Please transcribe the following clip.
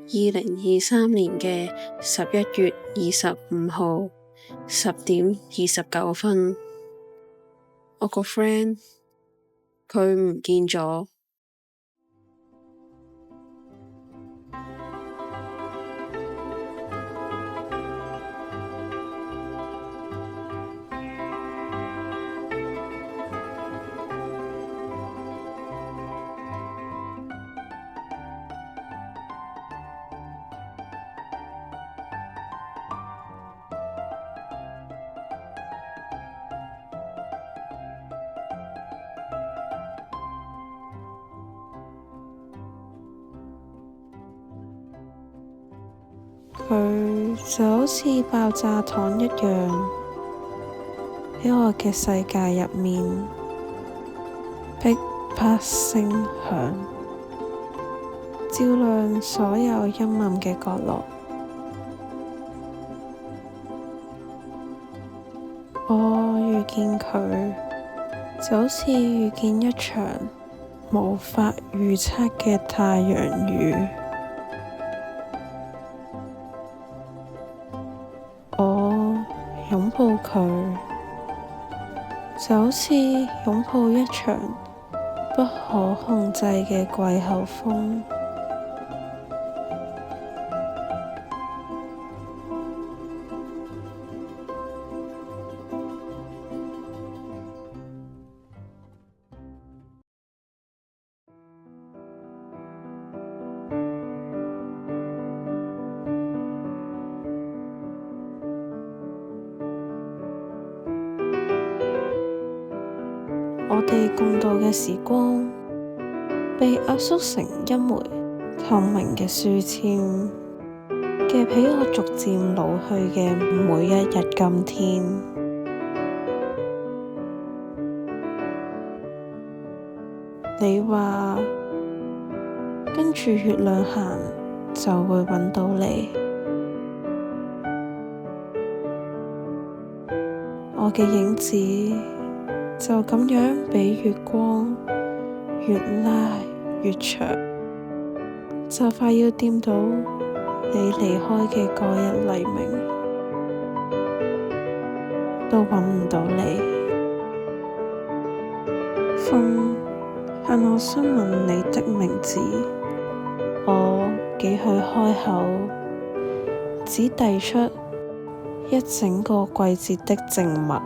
2023年嘅11月25號10點29分，我個 friend 佢唔見咗。佢就好似爆炸糖一樣，喺我嘅世界入面噼啪聲響，照亮所有陰暗嘅角落。我遇見佢就好似遇見一場無法預測嘅太陽雨。我擁抱佢，就好似擁抱一場不可控制嘅季候風。我哋共度嘅時光，被壓縮成一枚透明嘅書籤，夾起我逐漸老去嘅每一日今天。你話跟住月亮行就會揾到你，我嘅影子就咁樣俾月光越拉越長，就快要掂到你離開嘅嗰日黎明，都揾唔到你。風向我詢問你的名字，我幾許開口，只遞出一整個季節的靜默。